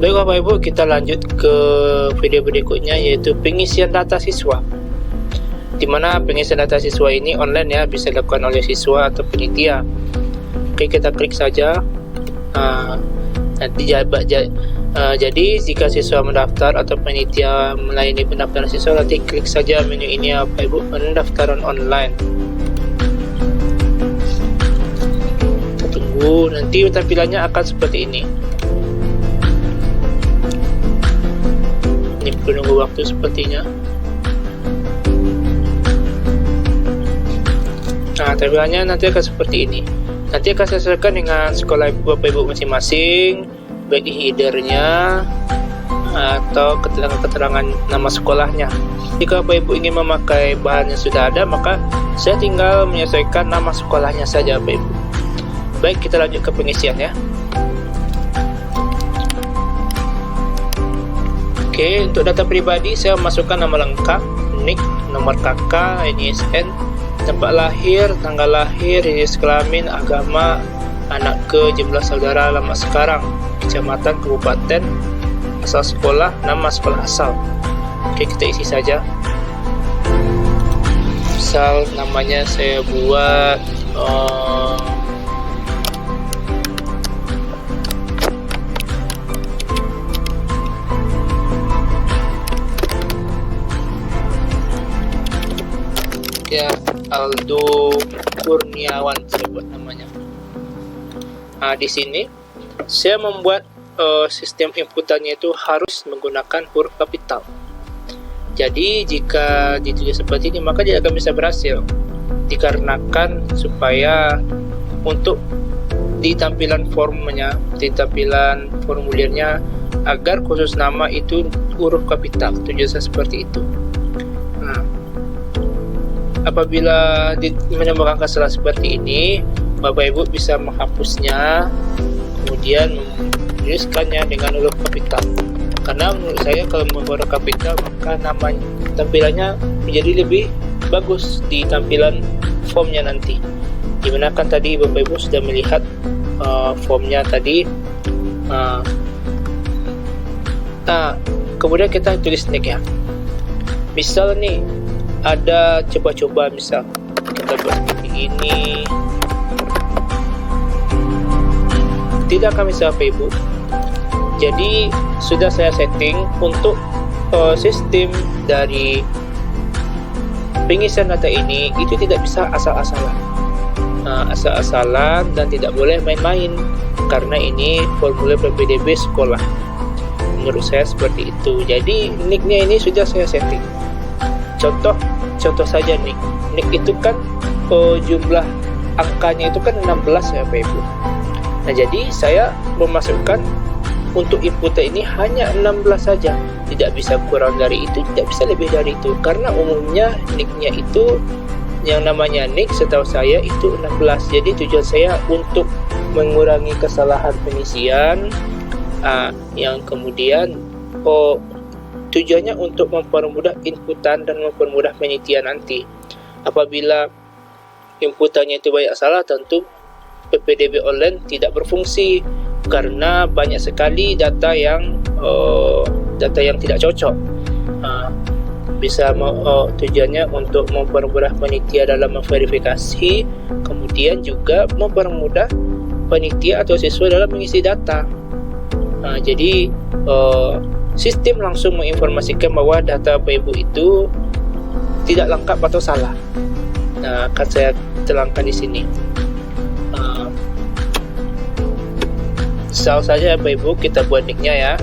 Baik Bapak Ibu, kita lanjut ke video berikutnya, yaitu pengisian data siswa. Di mana pengisian data siswa ini online ya, bisa dilakukan oleh siswa atau panitia. Oke, kita klik saja. Jadi jika siswa mendaftar atau panitia melayani pendaftaran siswa, nanti klik saja menu ini ya Bapak Ibu, pendaftaran online. Kita tunggu, nanti tampilannya akan seperti ini. Ini menunggu waktu sepertinya. Nah, tampilannya nanti akan seperti ini. Nanti akan sesuaikan dengan sekolah Bapak Ibu masing-masing, baik headernya atau keterangan nama sekolahnya. Jika Bapak Ibu ingin memakai bahan yang sudah ada, maka saya tinggal menyesuaikan nama sekolahnya saja Bapak Ibu. Baik, kita lanjut ke pengisian ya. Oke, untuk data pribadi saya masukkan nama lengkap, NIK, nomor KK, NISN, tempat lahir, tanggal lahir, jenis kelamin, agama, anak ke, jumlah saudara, alamat sekarang, kecamatan, kabupaten, asal sekolah, nama sekolah asal. Oke, kita isi saja. Misal namanya saya buat ya Aldo Kurniawan, saya buat namanya. Nah, di sini saya membuat sistem inputannya itu harus menggunakan huruf kapital. Jadi jika ditulis seperti ini, maka dia akan bisa berhasil, dikarenakan supaya untuk di tampilan formnya, di tampilan formulirnya, agar khusus nama itu huruf kapital. Tujuan saya seperti itu. Nah, apabila menemukan kesalahan seperti ini, Bapak Ibu bisa menghapusnya, kemudian menuliskannya dengan huruf kapital. Karena menurut saya kalau menggunakan kapital, maka namanya tampilannya menjadi lebih bagus di tampilan formnya nanti. Dimana kan tadi Bapak Ibu sudah melihat formnya tadi. Kemudian kita tulis NIK ya. Misal nih ada coba-coba, misal kita buat seperti ini, tidak akan bisa Bapak Ibu. Jadi sudah saya setting untuk sistem dari pengisian data ini itu tidak bisa asal-asalan, dan tidak boleh main-main, karena ini formulir PPDB sekolah. Menurut saya seperti itu. Jadi nicknya ini sudah saya setting. Contoh saja nih, NIK itu kan jumlah angkanya itu kan 16 ya Bapak Ibu. Nah, jadi saya memasukkan untuk input ini hanya 16 saja, tidak bisa kurang dari itu, tidak bisa lebih dari itu, karena umumnya NIK-nya itu yang namanya NIK setahu saya itu 16. Jadi tujuan saya untuk mengurangi kesalahan pengisian, yang kemudian tujuannya untuk mempermudah inputan dan mempermudah penelitian nanti. Apabila inputannya itu banyak salah, tentu PPDB online tidak berfungsi, karena banyak sekali data yang tidak cocok. Tujuannya untuk mempermudah panitia dalam memverifikasi, kemudian juga mempermudah panitia atau siswa dalam mengisi data. Jadi sistem langsung menginformasikan bahwa data Bapak Ibu itu tidak lengkap atau salah. Nah, akan saya terangkan di sini. Misal saja Bapak Ibu, kita buat nicknya ya.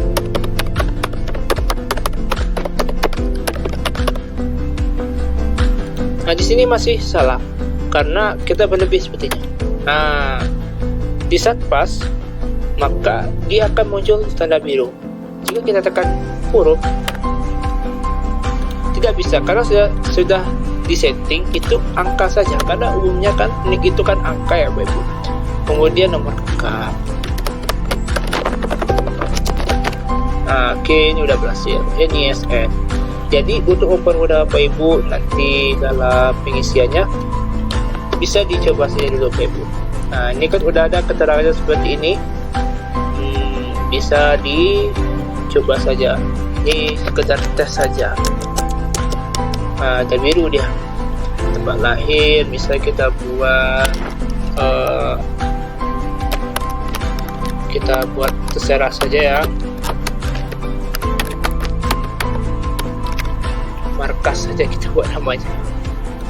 Nah, di sini masih salah karena kita berlebih sepertinya. Nah, di saat pas, maka dia akan muncul tanda biru. Jika kita tekan huruf, tidak bisa, karena sudah disetting itu angka saja, karena umumnya kan NIK itu kan angka ya Bapak Ibu. Kemudian nomor KK. Oke, ini udah berhasil. NISN. Jadi untuk mempermudah Bapak Ibu nanti dalam pengisiannya, bisa dicoba saja dulu Bapak Ibu. Nah, ini kan udah ada keterangannya seperti ini. Bisa di coba saja, ini sekedar tes saja. Dan biru dia tempat lahir, misalnya kita buat terserah saja ya, markas saja kita buat namanya.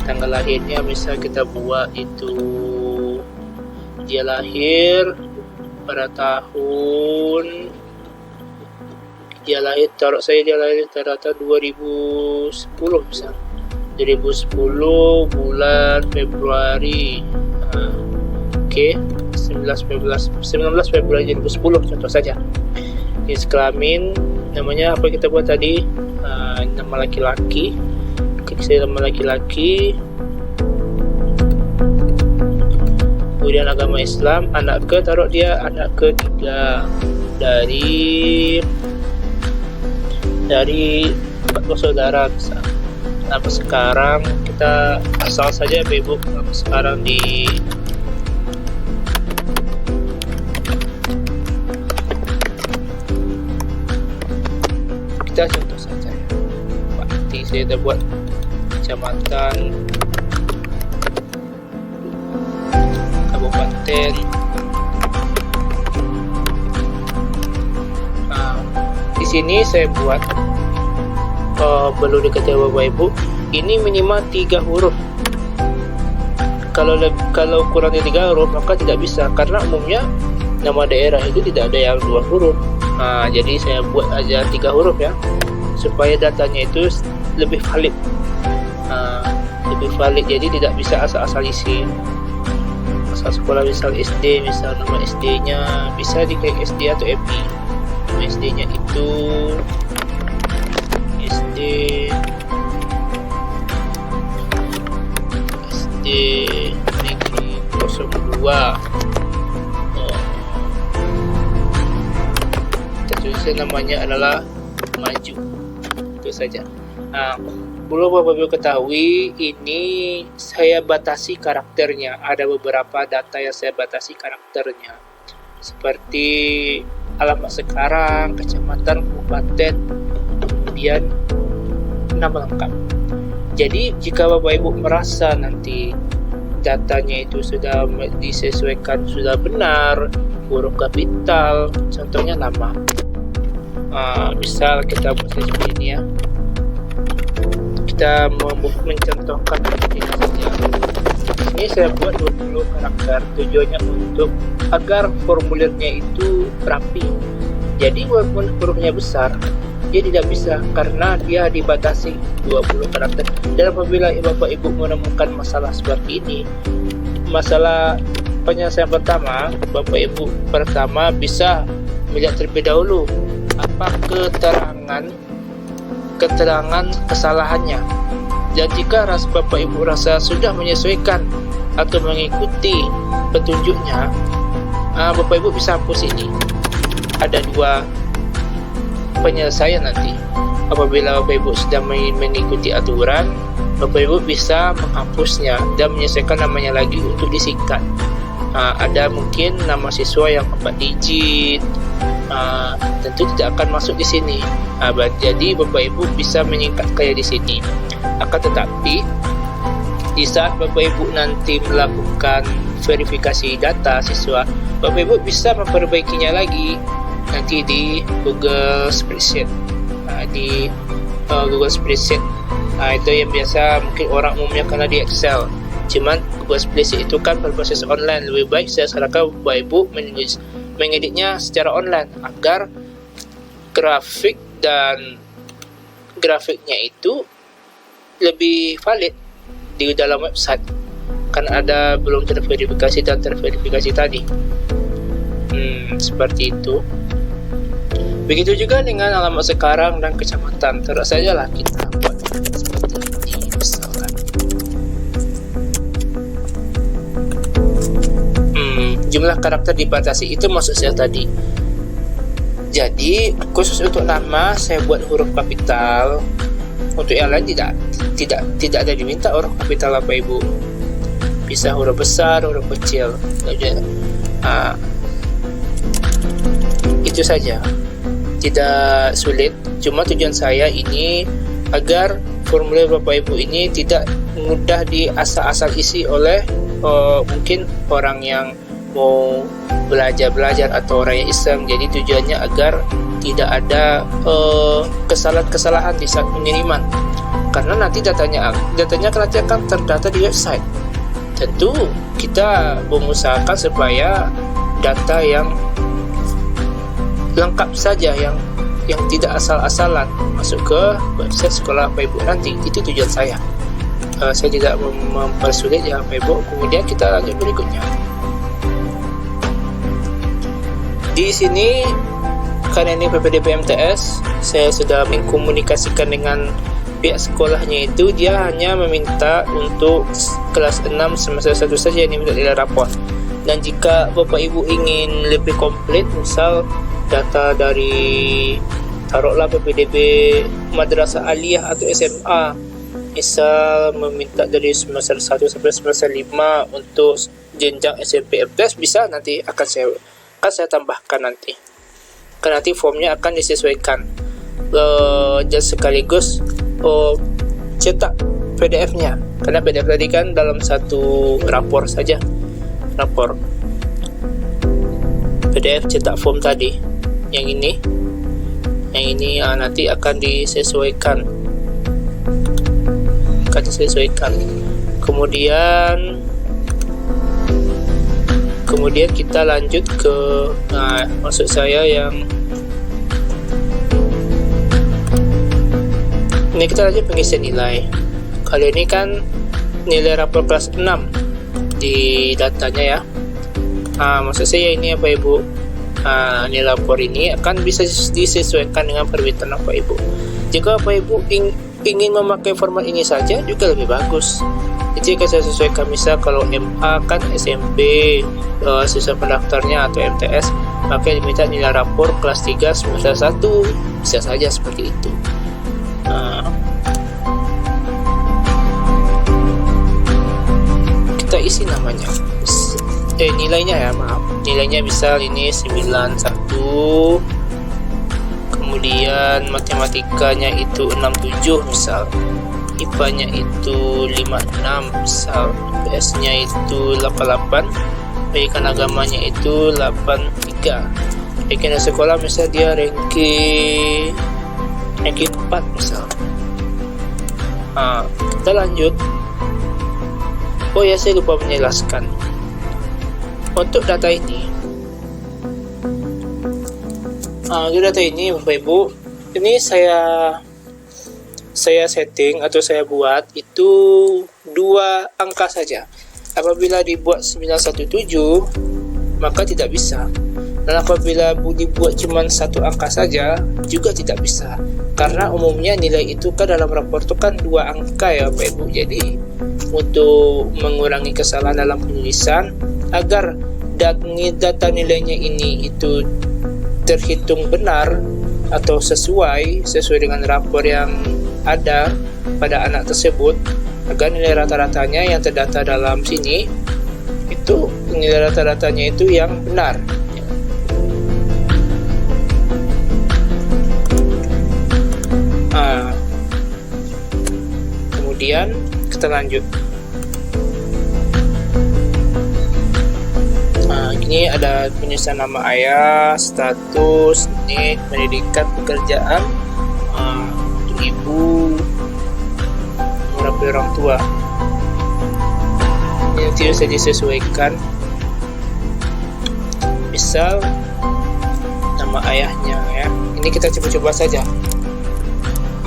Tanggal lahirnya misal kita buat itu dia lahir pada tahun, dia lahir tahun 2010 misal, 2010 bulan Februari. Oke, 19 Februari 2010 contoh saja. Jenis kelamin namanya apa kita buat tadi, nama laki-laki, klik saya nama laki-laki, kemudian agama Islam, anak ke, taruh dia anak ketiga dari 4 bersaudara besar. Apa sekarang kita asal saja Ibu, sekarang di kita contoh saja ya. Nanti saya dah buat kecamatan, kabupaten. Di sini saya buat perlu diketahui Bapak Ibu, ini minimal 3 huruf. Kalau kurang dari 3 huruf maka tidak bisa, karena umumnya nama daerah itu tidak ada yang 2 huruf. Jadi saya buat aja 3 huruf ya, supaya datanya itu lebih valid. Jadi tidak bisa asal-asal isi. Asal sekolah misal SD, misal nama SD-nya bisa diklik SD atau EPI. Nama SD-nya itu SD Negeri 02. Kita tulis namanya adalah Maju. Itu saja. Perlu Bapak Ibu ketahui, ini saya batasi karakternya. Ada beberapa data yang saya batasi karakternya, seperti alamat sekarang, kecamatan, kabupaten, kemudian nama lengkap. Jadi jika Bapak Ibu merasa nanti datanya itu sudah disesuaikan, sudah benar, huruf kapital, contohnya nama, misal kita buat seperti ini ya, kita mencontohkan ini saja. Ini saya buat 20 karakter, tujuannya untuk agar formulirnya itu rapi. Jadi walaupun hurufnya besar, dia tidak bisa karena dia dibatasi 20 karakter. Dan apabila Bapak Ibu menemukan masalah seperti ini, masalah penyelesaian pertama, Bapak Ibu pertama bisa melihat terlebih dahulu apa keterangan kesalahannya. Dan jika Bapak Ibu rasa sudah menyesuaikan atau mengikuti petunjuknya, Bapak Ibu bisa hapus ini. Ada 2 penyelesaian nanti. Apabila Bapak Ibu sudah mengikuti aturan, Bapak Ibu bisa menghapusnya dan menyesuaikan namanya lagi untuk disingkat. Ada mungkin nama siswa yang 4 digit, tentu tidak akan masuk di sini. Jadi Bapak Ibu bisa menyingkat kayak di sini. Akan tetapi di saat Bapak Ibu nanti melakukan verifikasi data siswa, Bapak Ibu bisa memperbaikinya lagi nanti di Google Spreadsheet. Di Google Spreadsheet itu yang biasa mungkin orang umumnya karena di Excel. Cuman Google Spreadsheet itu kan berbasis online. Lebih baik saya sarankan Bapak Ibu mengeditnya secara online agar grafik dan grafiknya itu lebih valid di dalam website, kan ada belum terverifikasi dan terverifikasi tadi. Seperti itu. Begitu juga dengan alamat sekarang dan kecamatan. Terus saja lah kita buat seperti ini misalkan. Jumlah karakter dibatasi, itu maksud saya tadi. Jadi khusus untuk nama saya buat huruf kapital. Untuk yang lain tidak ada diminta huruf kapital Bapak Ibu. Bisa huruf besar, huruf kecil. Itu saja. tidak sulit. Cuma tujuan saya ini agar formulir Bapak Ibu ini tidak mudah diasal-asal isi oleh mungkin orang yang mau belajar atau orang yang iseng. Jadi tujuannya agar tidak ada kesalahan-kesalahan di saat pengiriman, karena nanti datanya nanti akan terdata di website. Tentu kita mengusahakan supaya data yang lengkap saja, yang tidak asal-asalan masuk ke website sekolah Bapak Ibu nanti. Itu tujuan saya. Saya tidak mempersulit ya Bapak Ibu. Kemudian kita lanjut berikutnya. Di sini karena ini PPDB MTS, saya sudah mengkomunikasikan dengan pihak sekolahnya. Itu dia hanya meminta untuk kelas 6 semester 1 saja yang diminta nilai rapor. Dan jika Bapak Ibu ingin lebih komplit, misal data dari taruhlah PPDB Madrasah Aliyah atau SMA, misal meminta dari semester 1 sampai semester 5 untuk jenjang SMP MTS, bisa, nanti akan saya tambahkan nanti. Karena nanti formnya akan disesuaikan. Dan sekaligus cetak PDF-nya, karena PDF tadi kan dalam satu rapor saja, rapor PDF cetak form tadi. Yang ini nanti akan disesuaikan. Kemudian kita lanjut ke maksud saya yang ini, kita lanjut pengisian nilai. Kali ini kan nilai rapor kelas 6 di datanya ya. Maksud saya ini Bapak Ibu, nilai rapor ini akan bisa disesuaikan dengan permintaan Bapak Ibu. Jika Bapak Ibu ingin memakai format ini saja juga lebih bagus. Jadi jika saya sesuaikan, misal kalau MA kan SMP siswa pendaftarnya atau MTS, maka diminta nilai rapor kelas 3 semester 1, bisa saja seperti itu. Kita isi namanya, nilainya ya, nilainya misal ini 91, kemudian matematikanya itu 67 misal, IPA-nya itu 56 misal, PS-nya itu 88, pendidikan agamanya itu 83. Ranking sekolah misal dia ranking 4 misal. Kita lanjut. Oh ya, saya lupa menjelaskan. Untuk data ini, Bapak Ibu, ini saya setting atau saya buat itu 2 angka saja. Apabila dibuat 917 maka tidak bisa, dan apabila dibuat cuma 1 angka saja juga tidak bisa, karena umumnya nilai itu kan dalam rapor itu kan 2 angka ya Bapak Ibu. Jadi untuk mengurangi kesalahan dalam penulisan, agar data nilainya ini itu terhitung benar atau sesuai dengan rapor yang ada pada anak tersebut, agar nilai rata-ratanya yang terdata dalam sini itu nilai rata-ratanya itu yang benar. Kemudian kita lanjut. Ini ada penulisan nama ayah, status, nik, pendidikan, pekerjaan, untuk ibu, nomor orang tua. Ini tidak bisa disesuaikan. Misal nama ayahnya ya. Ini kita coba-coba saja.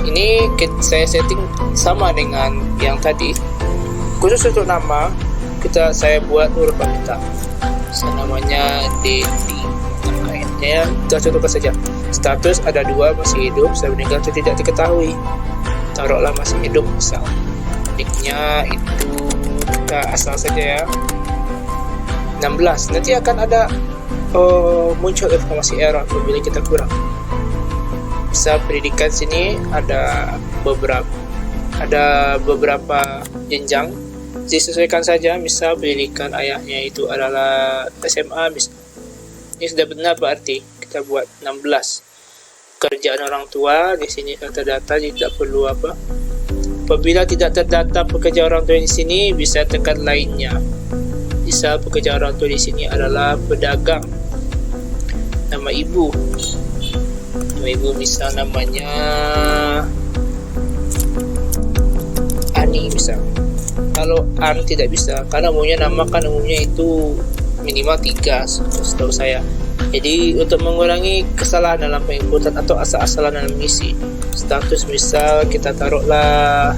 Ini saya setting sama dengan yang tadi. Khusus untuk nama, saya buat huruf kita. Namanya Dedi, ayatnya kita contohkan saja. Status ada 2, masih hidup, saya meninggal atau tidak diketahui, taruhlah masih hidup misal. Niknya itu kita asal saja ya, 16. Nanti akan ada muncul informasi error apabila kita kurang. Bisa pendidikan sini ada beberapa jenjang, disesuaikan saja. Misal pendidikan ayahnya itu adalah SMA, ini sudah benar berarti kita buat 16. pekerjaan orang tua. Di sini kata data, tidak perlu apa. Apabila tidak terdata pekerjaan orang tua di sini, bisa tekan lainnya. Misal pekerjaan orang tua di sini adalah pedagang. Nama ibu misal namanya Ani misal. Kalau An tidak bisa, karena umumnya itu minimal 3 setahu saya. Jadi untuk mengurangi kesalahan dalam penginputan atau asal-asalan dalam mengisi status, misal kita taruhlah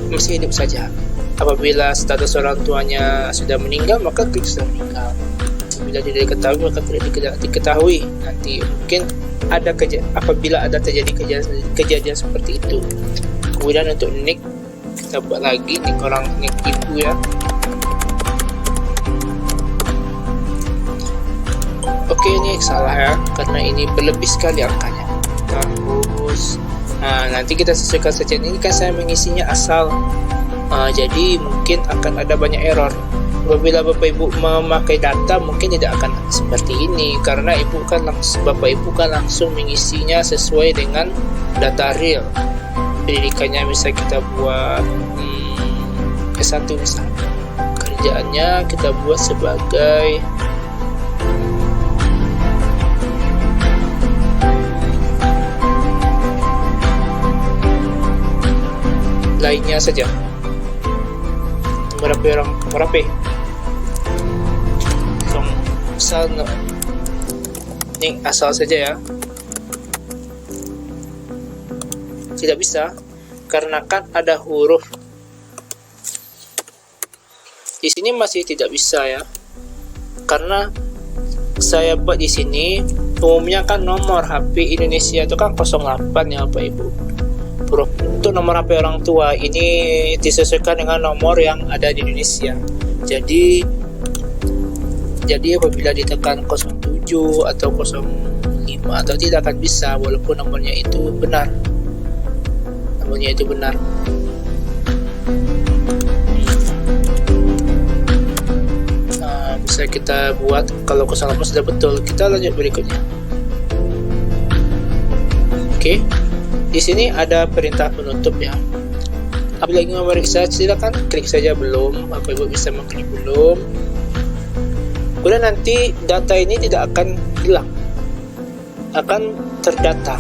masih hidup saja. Apabila status orang tuanya sudah meninggal, maka klik sudah meninggal. Apabila tidak diketahui, maka tidak diketahui. Nanti mungkin ada apabila ada terjadi kejadian seperti itu. Kemudian untuk nick, kita buat lagi nick ibu ya. Oke, ini salah ya, karena ini berlebih sekali angkanya. Terus nanti kita sesuaikan saja. Ini kan saya mengisinya asal, jadi mungkin akan ada banyak error. Apabila Bapak Ibu memakai data, mungkin tidak akan seperti ini, karena Bapak Ibu kan langsung mengisinya sesuai dengan data real. Pendidikannya bisa kita buat S1 misalnya. Kerjaannya kita buat sebagai lainnya saja. Merapi. Misal ini asal saja ya. Tidak bisa karena kan ada huruf. Di sini masih tidak bisa ya. Karena saya buat di sini umumnya kan nomor HP Indonesia itu kan 08 ya Bapak Ibu. Untuk nomor HP orang tua ini disesuaikan dengan nomor yang ada di Indonesia. Jadi apabila ditekan 07 atau 05 atau tidak akan bisa, walaupun nomornya itu benar. Bisa kita buat kalau 08 sudah betul. Kita lanjut berikutnya. Oke. Di sini ada perintah penutup ya. Apabila ingin memeriksa, silakan klik saja belum. Bapak Ibu bisa mengklik belum. Kemudian nanti data ini tidak akan hilang, akan terdata.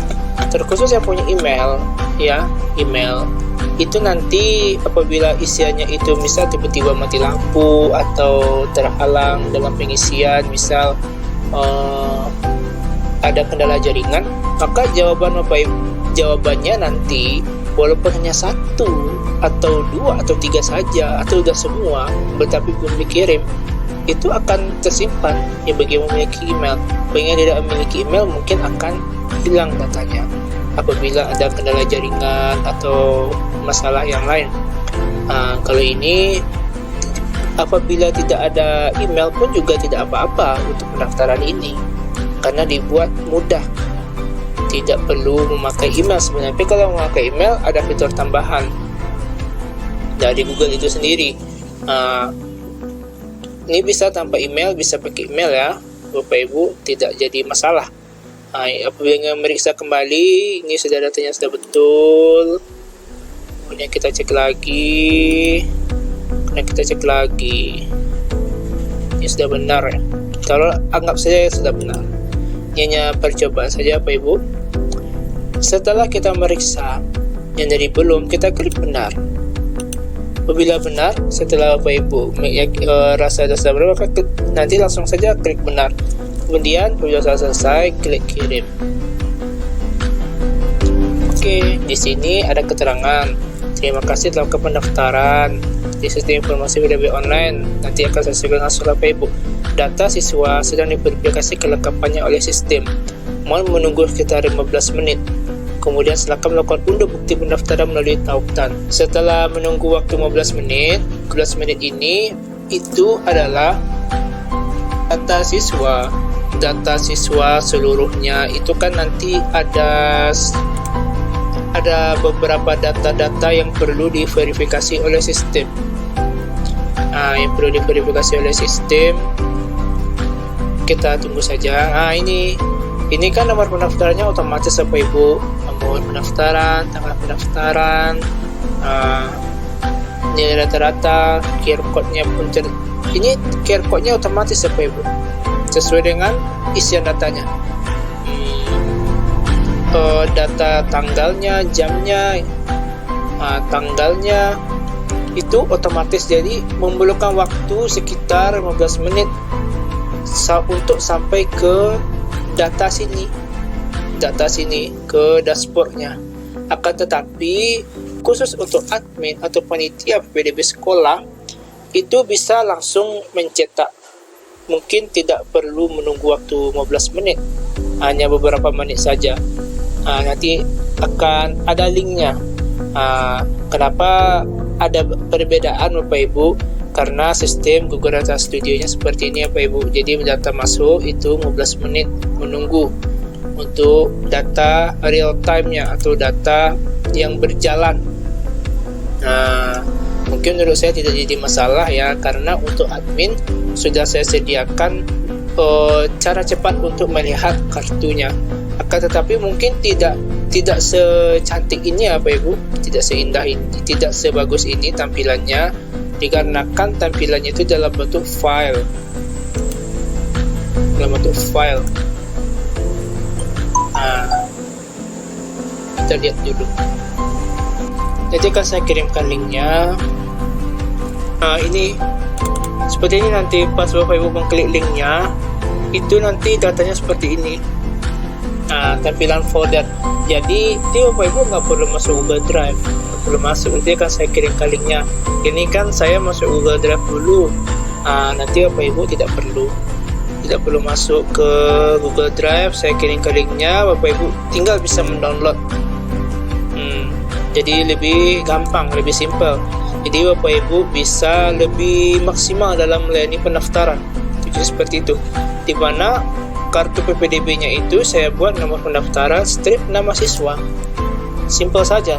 Terkhusus yang punya email ya, email itu nanti apabila isiannya itu misal tiba-tiba mati lampu atau terhalang dalam pengisian, misal ada kendala jaringan, maka jawabannya nanti walaupun hanya 1 atau 2 atau 3 saja atau sudah semua tetapi belum dikirim, itu akan tersimpan ya bagi yang memiliki email. Bagi yang tidak memiliki email mungkin akan hilang datanya apabila ada kendala jaringan atau masalah yang lain. Kalau ini apabila tidak ada email pun juga tidak apa-apa untuk pendaftaran ini, karena dibuat mudah, tidak perlu memakai email sebenarnya. Tapi kalau memakai email ada fitur tambahan dari Google itu sendiri. Ini bisa tanpa email, bisa pakai email ya Bapak Ibu, tidak jadi masalah. Apabila ingin memeriksa kembali, ini sudah datanya sudah betul. Kemudian kita cek lagi, ini sudah benar ya. Kalau anggap saja sudah benar, ini hanya percobaan saja Bapak Ibu. Setelah kita meriksa yang dari belum, kita klik benar. Apabila benar, setelah Bapak Ibu rasa sudah benar, maka nanti langsung saja klik benar. Kemudian apabila sudah selesai, klik kirim. Oke, di sini ada keterangan. Terima kasih telah melakukan pendaftaran di sistem informasi PDB online. Nanti akan sesuai dengan surat Bapak Ibu. Data siswa sedang diverifikasi kelengkapannya oleh sistem. Mohon menunggu sekitar 15 menit. Kemudian silakan melakukan unduh bukti pendaftaran melalui tautan. Setelah menunggu waktu 15 menit ini itu adalah data siswa seluruhnya. Itu kan nanti ada beberapa data-data yang perlu diverifikasi oleh sistem. Yang perlu diverifikasi oleh sistem, kita tunggu saja. Ini Ini kan nomor pendaftarannya otomatis Bapak Ibu, nomor pendaftaran, tanggal pendaftaran, nilai rata-rata, QR code-nya pun ini QR code-nya otomatis Bapak Ibu, sesuai dengan isian datanya. Data tanggalnya, jamnya, tanggalnya itu otomatis, jadi memerlukan waktu sekitar 15 menit untuk sampai ke data sini ke dashboardnya. Akan tetapi khusus untuk admin atau panitia PPDB sekolah itu bisa langsung mencetak, mungkin tidak perlu menunggu waktu 15 menit, hanya beberapa menit saja. Nanti akan ada linknya. Kenapa ada perbedaan Bapak Ibu? Karena sistem Google Data Studio-nya seperti ini Bapak Ibu. Jadi data masuk itu 15 menit menunggu untuk data real time-nya atau data yang berjalan. Mungkin menurut saya tidak jadi masalah ya, karena untuk admin sudah saya sediakan cara cepat untuk melihat kartunya. Akan tetapi mungkin tidak secantik ini ya Bapak Ibu, tidak seindah ini, tidak sebagus ini tampilannya, dikarenakan tampilannya itu dalam bentuk file. Kita lihat dulu. Nanti akan saya kirimkan linknya. Ini seperti ini, nanti pas Bapak Ibu mengklik linknya, itu nanti datanya seperti ini. Tampilan folder. Jadi Bapak Ibu nggak perlu masuk Google Drive, nggak perlu masuk. Nanti akan saya kirimkan linknya. Ini kan saya masuk Google Drive dulu. Nanti Bapak Ibu tidak perlu masuk ke Google Drive. Saya kirimkan linknya, Bapak Ibu tinggal bisa mendownload. Jadi lebih gampang, lebih simple. Jadi Bapak Ibu bisa lebih maksimal dalam melayani pendaftaran. Jadi seperti itu. Di mana kartu PPDB-nya itu saya buat nomor pendaftaran strip nama siswa. Simple saja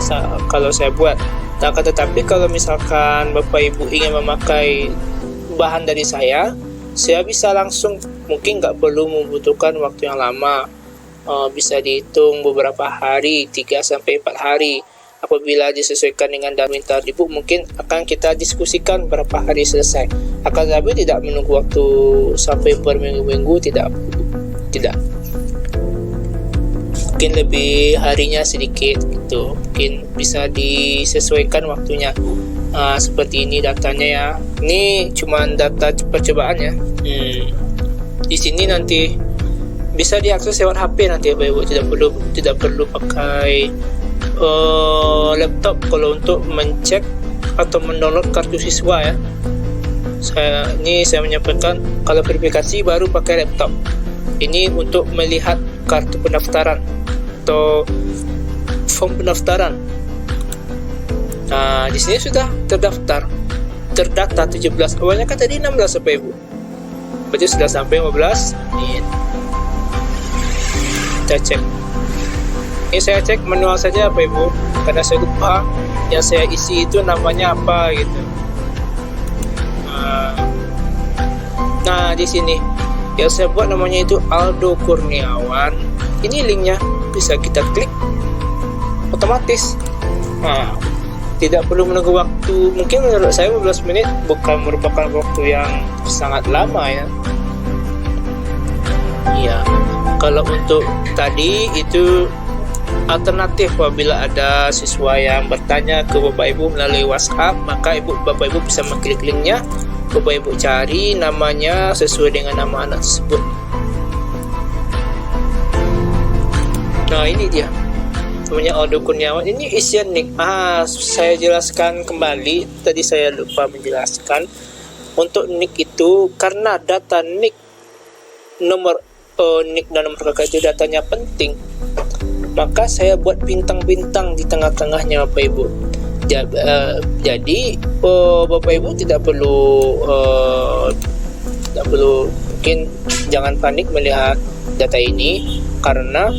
kalau saya buat. Tetapi kalau misalkan Bapak Ibu ingin memakai bahan dari saya bisa langsung, mungkin nggak perlu membutuhkan waktu yang lama. Bisa dihitung beberapa hari, 3-4 hari. Apabila disesuaikan dengan minta ibu, mungkin akan kita diskusikan berapa hari selesai. Akan tetapi tidak menunggu waktu sampai berminggu-minggu, tidak. Mungkin lebih harinya sedikit gitu, mungkin bisa disesuaikan waktunya. Seperti ini datanya ya. Ini cuma data percobaan ya. Di sini nanti bisa diakses lewat HP nanti Bapak Ibu, tidak perlu pakai laptop kalau untuk mencek atau mendownload kartu siswa ya. Saya menyampaikan kalau verifikasi baru pakai laptop. Ini untuk melihat kartu pendaftaran atau form pendaftaran. Di sini sudah terdata 17. Awalnya kan tadi 16 Bapak Ibu. Berarti sudah sampai 15 menit. Kita cek. Ini saya cek manual saja Bapak Ibu, karena saya lupa yang saya isi itu namanya apa gitu. Nah di sini yang saya buat namanya itu Aldo Kurniawan. Ini linknya, bisa kita klik otomatis. Tidak perlu menunggu waktu. Mungkin menurut saya 15 menit bukan merupakan waktu yang sangat lama ya. Iya. Kalau untuk tadi itu alternatif, apabila ada siswa yang bertanya ke Bapak Ibu melalui WhatsApp, maka Bapak Ibu bisa mengklik linknya, Bapak Ibu cari namanya sesuai dengan nama anak tersebut. Nah ini dia, namanya Aldo Kurniawan. Ini isian nick. Saya jelaskan kembali, tadi saya lupa menjelaskan. Untuk nick itu, karena data nick, nomor nick dan nomor kakak itu datanya penting, maka saya buat bintang-bintang di tengah-tengahnya Bapak Ibu. Jadi Bapak Ibu tidak perlu mungkin jangan panik melihat data ini, karena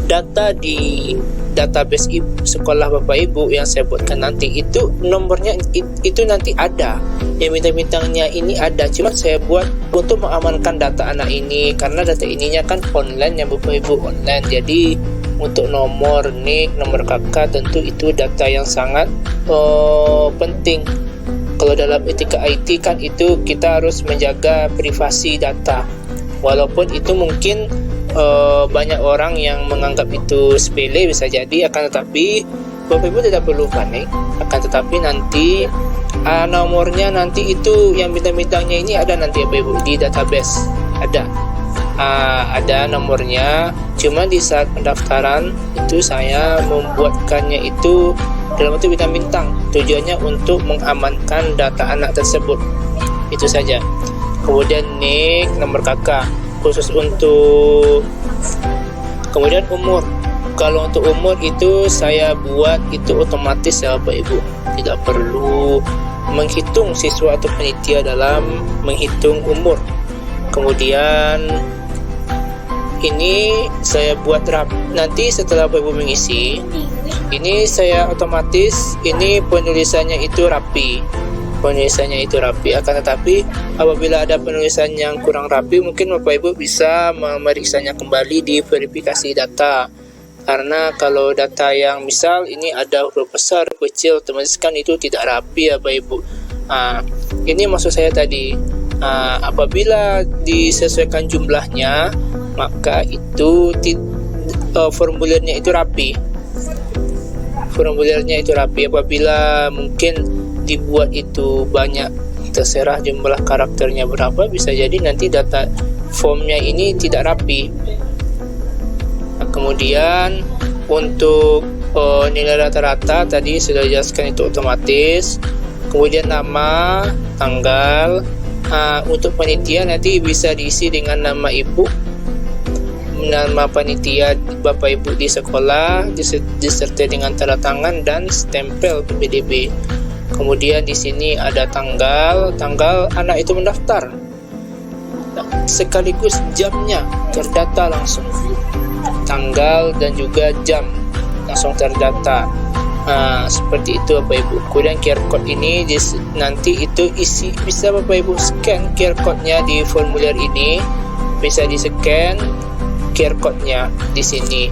data di database sekolah Bapak Ibu yang saya buatkan nanti, itu nomornya itu nanti ada, yang bintang-bintangnya ini ada, cuma saya buat untuk mengamankan data anak ini, karena data ininya kan online ya Bapak Ibu, online. Jadi untuk nomor NIK, nomor kakak, tentu itu data yang sangat penting. Kalau dalam etika IT kan itu kita harus menjaga privasi data, walaupun itu mungkin banyak orang yang menganggap itu sepele, bisa jadi, akan tetapi Bapak Ibu tidak perlu panik. Akan tetapi nanti nomornya nanti itu yang bintang-bintangnya ini ada nanti Bapak Ibu di database, ada nomornya. Cuma di saat pendaftaran itu saya membuatkannya itu dalam bentuk bintang-bintang, tujuannya untuk mengamankan data anak tersebut, itu saja. Kemudian NIK, nomor kakak khusus untuk, kemudian umur. Kalau untuk umur itu saya buat itu otomatis ya Bapak Ibu, tidak perlu menghitung siswa atau panitia dalam menghitung umur. Kemudian ini saya buat nanti setelah Bapak Ibu mengisi ini, saya otomatis ini penulisannya itu rapi, akan tetapi apabila ada penulisan yang kurang rapi, mungkin Bapak Ibu bisa memeriksanya kembali di verifikasi data. Karena kalau data yang misal ini ada huruf besar, kecil, otomatis kan itu tidak rapi ya Bapak Ibu. Ini maksud saya tadi, apabila disesuaikan jumlahnya, maka itu formulirnya itu rapi. Apabila mungkin dibuat itu banyak, terserah jumlah karakternya berapa, bisa jadi nanti data formnya ini tidak rapi. Kemudian untuk nilai rata-rata tadi sudah dijelaskan, itu otomatis. Kemudian nama, tanggal. Untuk panitia nanti bisa diisi dengan nama ibu, nama panitia Bapak Ibu di sekolah, disertai dengan tanda tangan dan stempel PPDB. Kemudian di sini ada tanggal anak itu mendaftar, sekaligus jamnya terdata langsung, tanggal dan juga jam langsung terdata. Seperti itu Bapak Ibu. Kemudian QR code ini nanti itu isi, bisa Bapak Ibu scan QR code-nya di formulir ini, bisa di scan QR code-nya di sini,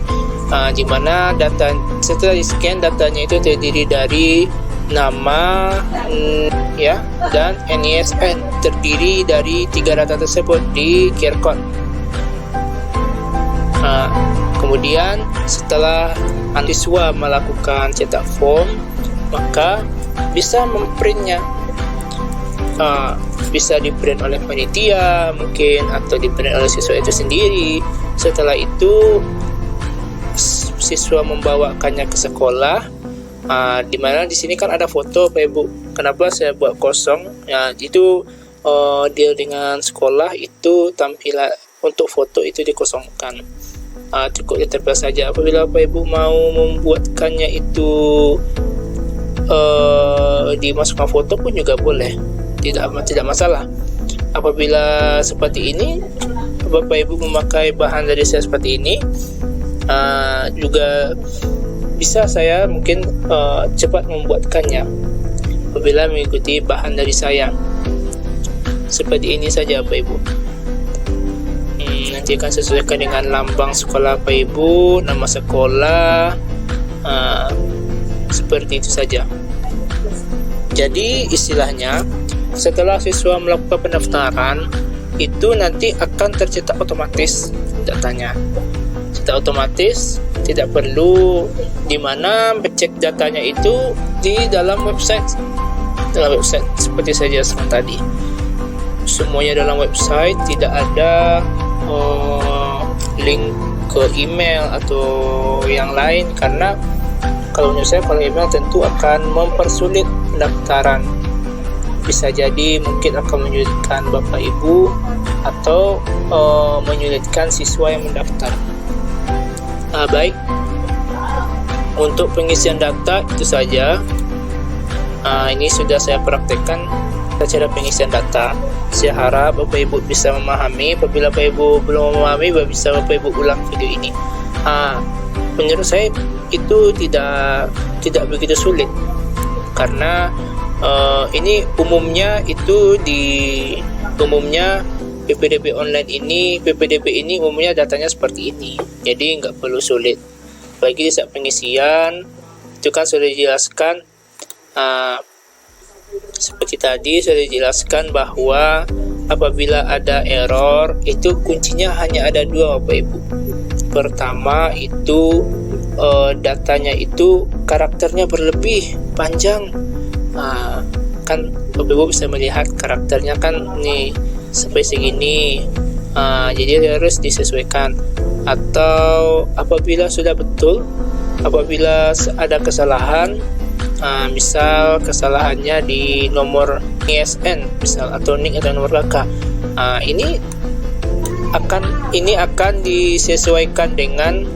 di mana data setelah di scan datanya itu terdiri dari nama dan NISN, terdiri dari 3 data tersebut di QR code. Kemudian setelah siswa melakukan cetak form, maka bisa memprintnya, bisa diprint oleh panitia mungkin, atau diprint oleh siswa itu sendiri. Setelah itu siswa membawakannya ke sekolah. Dimana di sini kan ada foto Pak Ibu. Kenapa saya buat kosong? Itu deal dengan sekolah itu tampilan untuk foto itu dikosongkan. Cukup ditempel saja. Apabila Bapak Ibu mau membuatkannya itu dimasukkan foto pun juga boleh, tidak masalah. Apabila seperti ini Bapak Ibu memakai bahan dari saya seperti ini, juga bisa saya mungkin cepat membuatkannya apabila mengikuti bahan dari saya. Seperti ini saja Bapak Ibu. Nanti akan sesuaikan dengan lambang sekolah Bapak Ibu, nama sekolah, seperti itu saja. Jadi istilahnya setelah siswa melakukan pendaftaran, itu nanti akan tercetak otomatis datanya. Cetak otomatis, tidak perlu dimana cek datanya itu di dalam website seperti saja tadi. Semuanya dalam website, tidak ada link ke email atau yang lain, karena kalau menurut saya kalau email tentu akan mempersulit pendaftaran. Bisa jadi mungkin akan menyulitkan Bapak Ibu atau menyulitkan siswa yang mendaftar. Baik, untuk pengisian data itu saja. Ini sudah saya praktekkan cara pengisian data. Saya harap Bapak Ibu bisa memahami. Apabila Bapak Ibu belum memahami, bisa Bapak Ibu ulang video ini. menurut saya itu tidak begitu sulit, karena ini umumnya PPDB online ini, PPDB ini umumnya datanya seperti ini, jadi nggak perlu sulit. Bagi di saat pengisian itu kan sudah dijelaskan, seperti tadi sudah dijelaskan bahwa apabila ada error itu kuncinya hanya ada dua, Bapak Ibu. Pertama itu datanya itu karakternya berlebih panjang. Kan Bapak Ibu bisa melihat karakternya kan nih sampai segini, jadi harus disesuaikan. Atau apabila sudah betul, apabila ada kesalahan, misal kesalahannya di nomor ISN misal, atau NIK atau nomor KK, ini akan disesuaikan dengan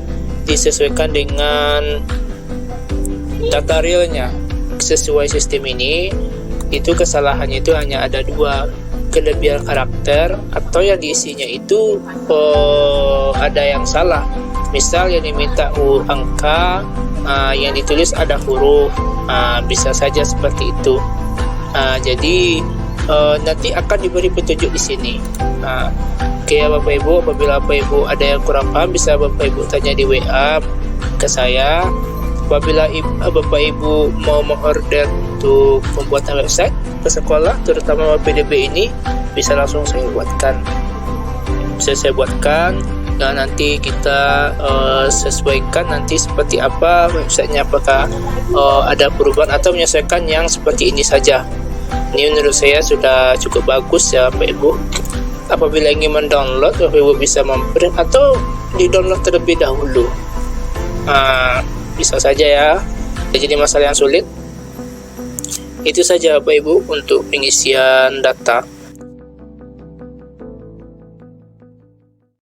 data realnya. Sesuai sistem ini, itu kesalahannya itu hanya ada dua, kelebihan karakter atau yang diisinya itu ada yang salah. Misal yang diminta angka, yang ditulis ada huruf, bisa saja seperti itu. Jadi nanti akan diberi petunjuk di sini. Oke ya Bapak Ibu, apabila Bapak Ibu ada yang kurang paham bisa Bapak Ibu tanya di WA ke saya. Apabila Bapak Ibu mau mengorder untuk pembuatan website ke sekolah, terutama PDB ini, bisa langsung saya buatkan. Dan nanti kita sesuaikan nanti seperti apa websitenya, apakah ada perubahan atau menyesuaikan yang seperti ini saja. Ini menurut saya sudah cukup bagus ya Bapak Ibu. Apabila ingin mendownload, Bapak Ibu bisa memprint atau di-download terlebih dahulu. Bisa saja ya, jadi masalah yang sulit. Itu saja Bapak Ibu untuk pengisian data.